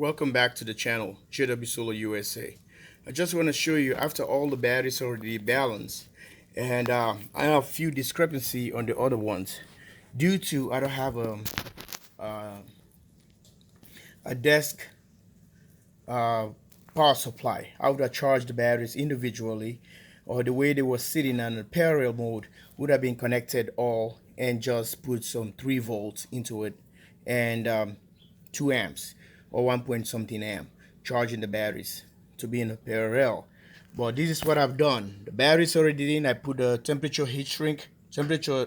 Welcome back to the channel, jwsolarusa. I just want to show you after all the batteries already balanced, and I have a few discrepancy on the other ones due to I don't have uh, a desk uh, power supply. I would have charged the batteries individually, or the way they were sitting on a parallel mode would have been connected all and just put some 3 volts into it and 2 amps or 1 point something amp charging the batteries to be in a parallel. But this is what I've done. The batteries already in. I put a temperature heat shrink temperature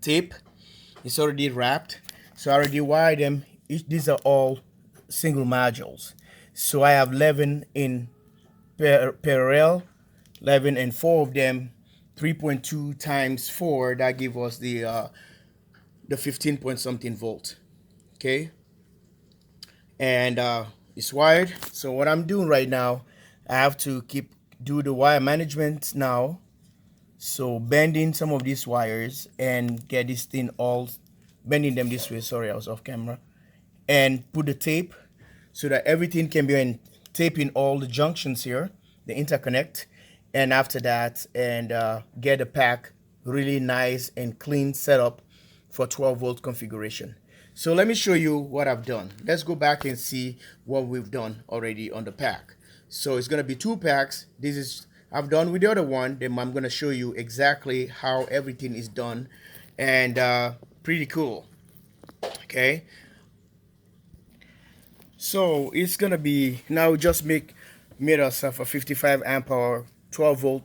tape. It's already wrapped, so I already wired them. These are all single modules, so I have 11 in parallel, 11 and 4 of them, 3.2 times 4, that give us the 15 point something volt. Okay, and it's wired. So what I'm doing right now, I have to do the wire management now. So bending some of these wires and get this thing all, bending them this way, sorry I was off camera, and put the tape so that everything can be in, taping all the junctions here, the interconnect, and after that, and get the pack really nice and clean setup for 12 volt configuration. So let me show you what I've done. Let's go back and see what we've done already on the pack. So it's going to be 2 packs. This is I've done with the other one. Then I'm going to show you exactly how everything is done, and pretty cool. Okay, so it's gonna be now just made ourselves a 55 amp hour 12 volt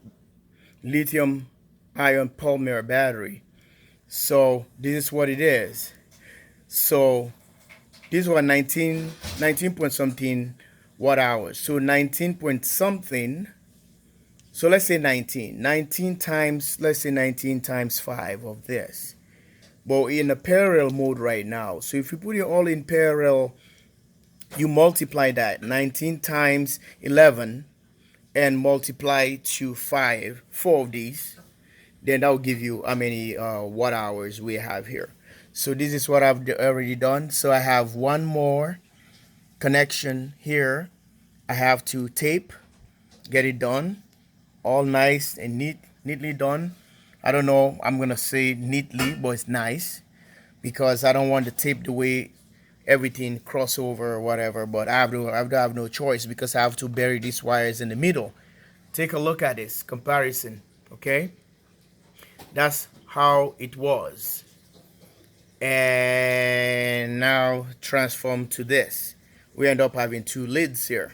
lithium ion polymer battery. So this is what it is. So these were 19 point something watt hours. So 19 point something. So let's say 19 times, let's say 19 times 5 of this. But in a parallel mode right now. So if you put it all in parallel, you multiply that 19 times 11 and multiply to 4 of these, then that will give you how many watt hours we have here. So this is what I've already done. So I have one more connection here. I have to tape, get it done, all nice and neatly done. I don't know, I'm gonna say neatly, but it's nice because I don't want the tape the way everything crossover or whatever, but I have no choice because I have to bury these wires in the middle. Take a look at this comparison. Okay, that's how it was, and now transform to this. We end up having 2 lids here,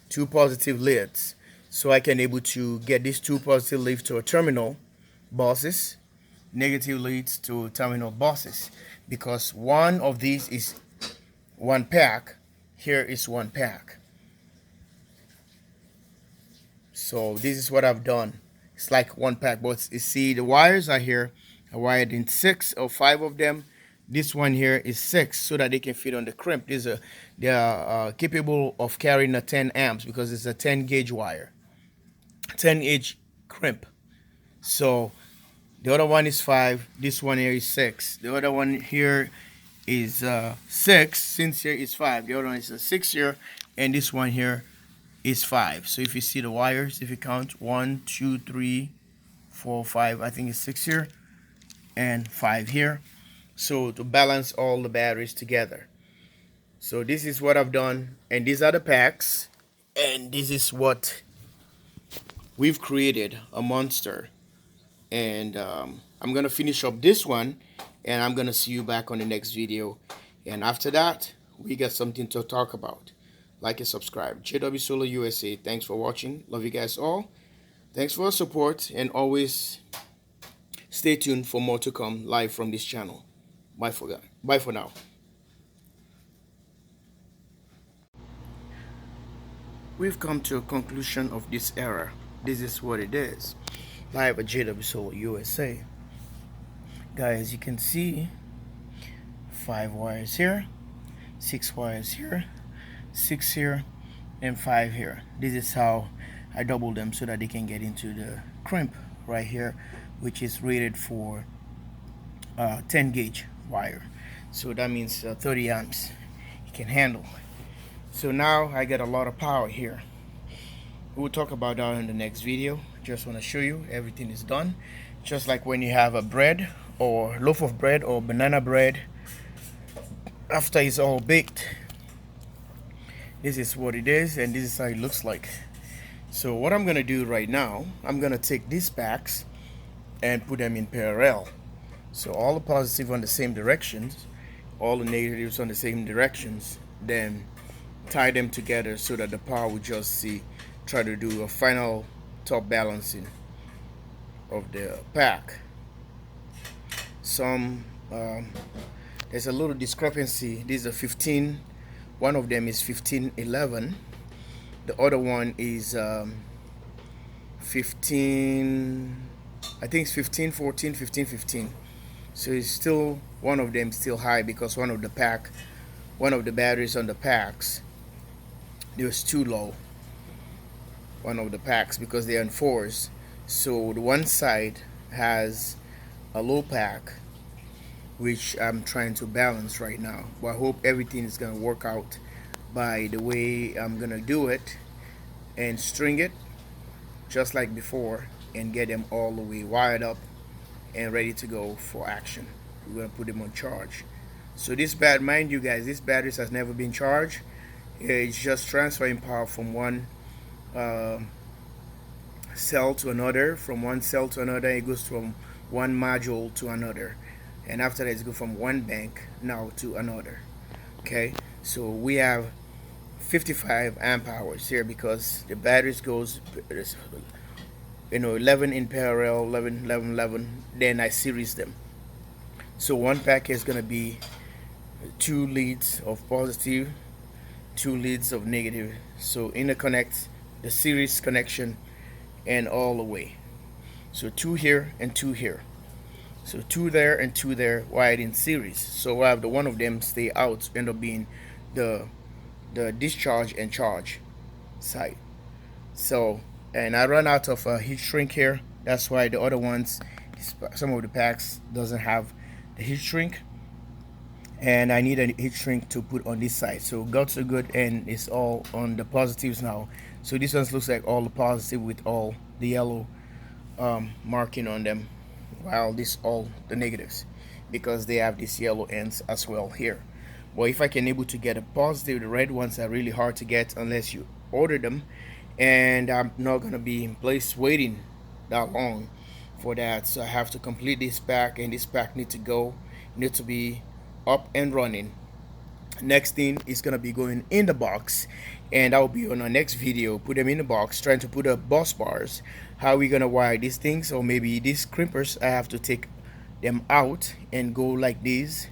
2 positive lids, so I can able to get these 2 positive leads to a terminal buses, negative leads to terminal buses, because one of these is 1 pack, here is 1 pack. So this is what I've done. It's like 1 pack, but you see the wires are here. I wired in 6 or 5 of them. This one here is 6 so that they can fit on the crimp. They are capable of carrying a 10 amps because it's a 10 gauge wire, 10 gauge crimp. So the other one is 5, this one here is 6, the other one here is 6, since here is 5, the other one is a 6 here, and this one here is 5. So if you see the wires, if you count 1 2 3 4 5, I think it's 6 here and 5 here, so to balance all the batteries together. So this is what I've done, and these are the packs, and this is what we've created, a monster. And I'm gonna finish up this one, and I'm gonna see you back on the next video, and after that we got something to talk about. Like and subscribe. jwsolarusa. Thanks for watching. Love you guys all. Thanks for your support, and always stay tuned for more to come live from this channel. Bye for now. We've come to a conclusion of this era. This is what it is. Live at jwsolarusa. Guys, you can see 5 wires here, 6 wires here, 6 here, and 5 here. This is how I double them so that they can get into the crimp right here, which is rated for 10 gauge wire. So that means 30 amps it can handle. So now I get a lot of power here. We'll talk about that in the next video. Just want to show you everything is done. Just like when you have a bread or loaf of bread or banana bread, after it's all baked, this is what it is and this is how it looks like. So what I'm gonna do right now, I'm gonna take these packs and put them in parallel. So all the positives on the same directions, all the negatives on the same directions, then tie them together so that the power will just try to do a final top balancing of the pack. There's a little discrepancy. These are 15. One of them is 1511. The other one is 15. I think it's 1514, 1515. So it's still, one of them still high because one of the batteries on the packs, it was too low. One of the packs, because they're in fours, so the one side has a low pack, which I'm trying to balance right now. But I hope everything is gonna work out by the way I'm gonna do it, and string it just like before and get them all the way wired up and ready to go for action. We're gonna put them on charge. So this mind you guys, this battery has never been charged. It's just transferring power from one cell to another, from one cell to another. It goes from one module to another, and after that it goes from one bank now to another. Okay, so we have 55 amp hours here because the batteries goes 11 in parallel, 11 11 11, then I series them. So one pack is going to be 2 leads of positive, 2 leads of negative. So interconnect the series connection and all the way. So 2 here and 2 here. So 2 there and 2 there wired in series. So I have the one of them stay out, end up being the discharge and charge side. So, and I run out of heat shrink here. That's why the other ones, some of the packs doesn't have the heat shrink, and I need a heat shrink to put on this side. So got so good, and it's all on the positives now. So this one looks like all the positive with all the yellow marking on them, while this all the negatives, because they have these yellow ends as well here. Well, if I can able to get a positive, the red ones are really hard to get unless you order them, and I'm not gonna be in place waiting that long for that. So I have to complete this pack, and this pack need to be up and running. Next thing is gonna be going in the box, and I'll be on our next video, put them in the box, trying to put up bus bars, how we gonna wire these things. Or maybe these crimpers, I have to take them out and go like this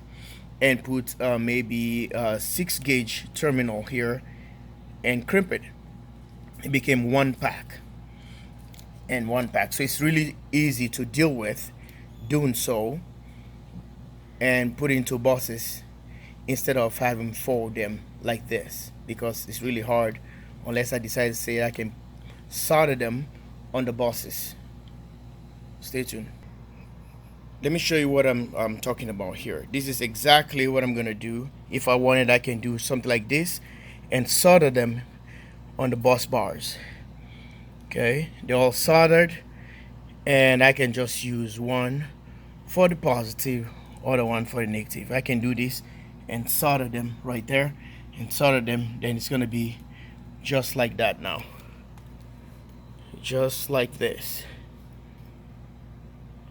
and put maybe a 6 gauge terminal here and crimp it. It became one pack and one pack. So it's really easy to deal with doing so and put into buses instead of having 4 of them like this, because it's really hard unless I decide to say I can solder them on the buses. Stay tuned. Let me show you what I'm talking about here. This is exactly what I'm gonna do. If I wanted, I can do something like this and solder them on the bus bars. Okay, they're all soldered, and I can just use one for the positive, other one for the negative. I can do this and solder them right there and solder them, then it's gonna be just like that now, just like this.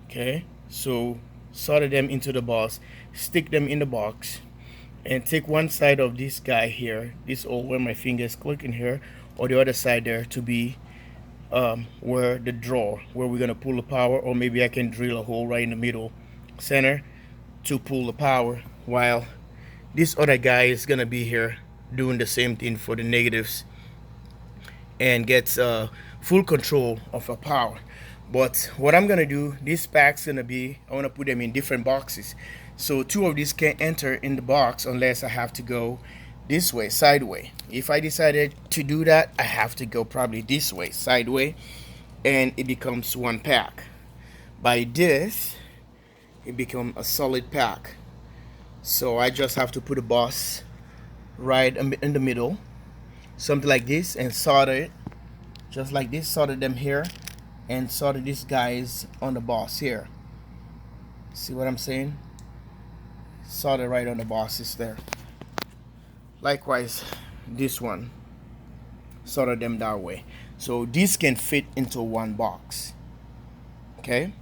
Okay, so solder them into the bus, stick them in the box, and take one side of this guy here, this hole where my fingers click in here, or the other side there to be where the drawer where we're gonna pull the power. Or maybe I can drill a hole right in the middle center to pull the power, while this other guy is gonna be here doing the same thing for the negatives and gets full control of our power. But what I'm gonna do, this pack's gonna be, I want to put them in different boxes, so 2 of these can't enter in the box unless I have to go this way, sideway. If I decided to do that, I have to go probably this way, sideway, and it becomes one pack. By this, it becomes a solid pack. So I just have to put a bus right in the middle, something like this and solder it just like this. Solder them here and solder these guys on the boss here. See what I'm saying? Solder right on the bosses there. Likewise, this one, solder them that way. So this can fit into one box. Okay,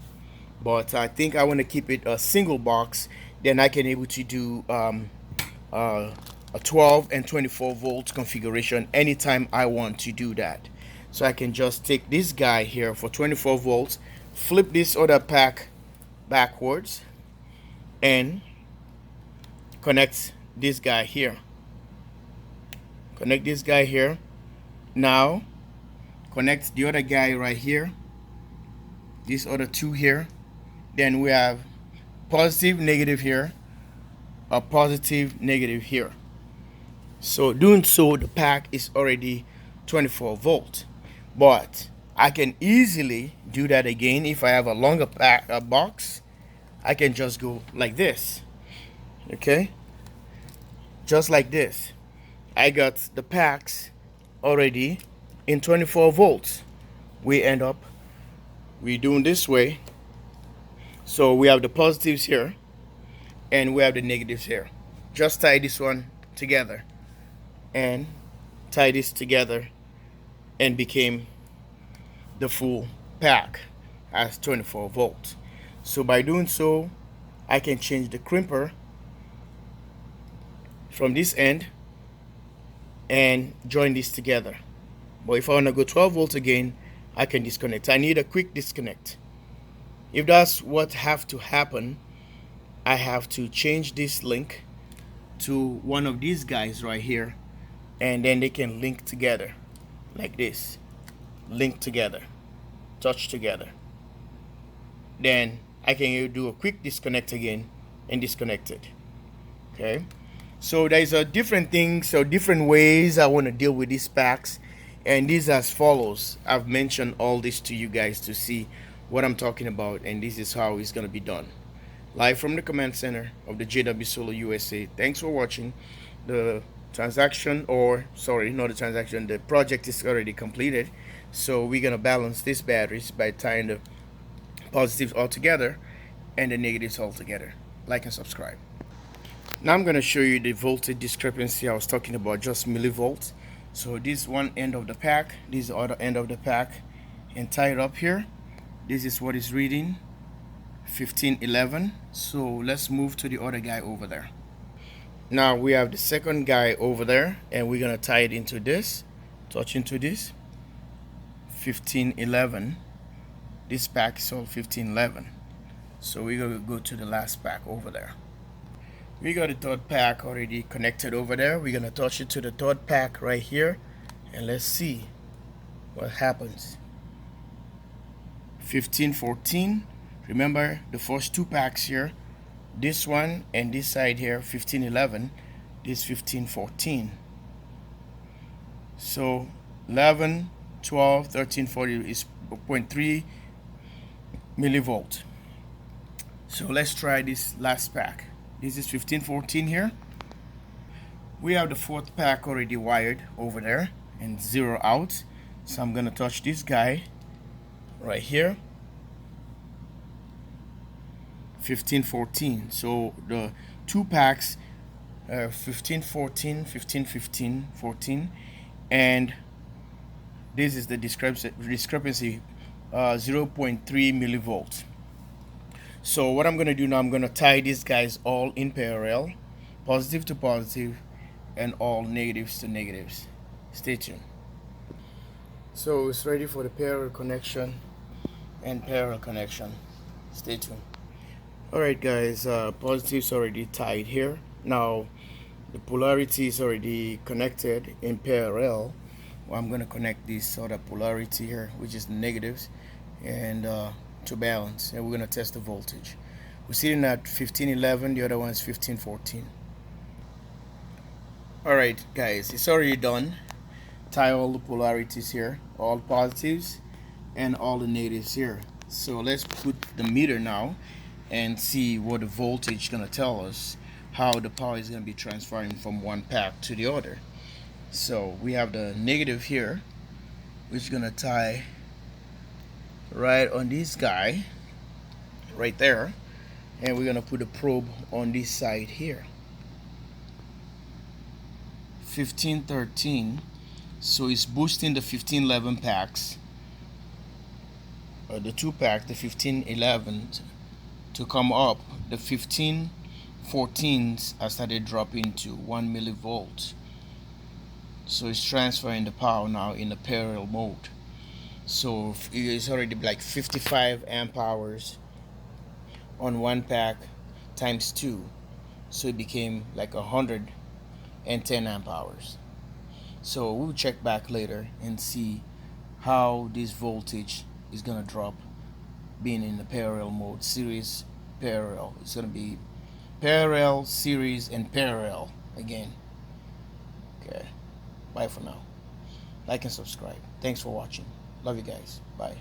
but I think I want to keep it a single box. Then I can able to do a 12 and 24 volt configuration anytime I want to do that. So I can just take this guy here for 24 volts, flip this other pack backwards, and connect this guy here. Connect this guy here. Now connect the other guy right here, these other two here. Then we have positive, negative here, a positive, negative here. So doing so, the pack is already 24 volt. But I can easily do that again. If I have a longer pack box, I can just go like this. Okay, just like this. I got the packs already in 24 volts. We end up doing this way. So we have the positives here and we have the negatives here. Just tie this one together and tie this together, and became the full pack as 24 volts. So by doing so, I can change the crimper from this end and join this together. But if I want to go 12 volts again, I can disconnect. I need a quick disconnect. If that's what have to happen, I have to change this link to one of these guys right here, and then they can link together like this. Link together, touch together. Then I can do a quick disconnect again and disconnect it. Okay, so there's a different things or different ways I want to deal with these packs, and these as follows. I've mentioned all this to you guys to see what I'm talking about, and this is how it's going to be done. Live from the command center of the JW Solar USA. Thanks for watching. The transaction, or sorry, not the transaction, the project is already completed. So we're going to balance these batteries by tying the positives all together and the negatives all together. Like and subscribe. Now I'm going to show you the voltage discrepancy I was talking about, just millivolts. So this one end of the pack, this is the other end of the pack, and tie it up here. This is what is reading 1511. So let's move to the other guy over there. Now we have the second guy over there, and we're going to tie it into this, touch into this 1511. This pack is all 1511. So we're going to go to the last pack over there. We got the third pack already connected over there. We're going to touch it to the third pack right here, and let's see what happens. 1514. Remember the first two packs here, this one and this side here, 1511, this 1514. So 11, 12, 13, 40 is 0.3 millivolt. So let's try this last pack. This is 1514 here. We have the fourth pack already wired over there and zero out. So I'm gonna touch this guy right here, 1514. So the two packs, 1514, 1515, 14, and this is the discrepancy, 0.3 millivolts. So what I'm going to do now, I'm going to tie these guys all in parallel, positive to positive and all negatives to negatives. Stay tuned. So it's ready for the parallel connection and parallel connection. Stay tuned. Alright guys, positives already tied here. Now the polarity is already connected in parallel. Well, I'm going to connect this other polarity here, which is the negatives, and to balance, and we're going to test the voltage. We're sitting at 1511, the other one is 1514. Alright guys, it's already done. Tie all the polarities here, all positives and all the negatives here. So let's put the meter now and see what the voltage is going to tell us, how the power is going to be transferring from one pack to the other. So we have the negative here, which is gonna tie right on this guy right there, and we're gonna put a probe on this side here. 1513, so it's boosting the 1511 packs, the 2-pack, the 1511 to come up. The 1514s are started dropping to 1 millivolts, so it's transferring the power now in the parallel mode. So it's already like 55 amp hours on 1 pack times 2, so it became like 110 amp hours. So we'll check back later and see how this voltage is gonna drop being in the parallel mode, series parallel. It's gonna be parallel, series, and parallel again. Okay, bye for now. Like and subscribe. Thanks for watching. Love you guys. Bye.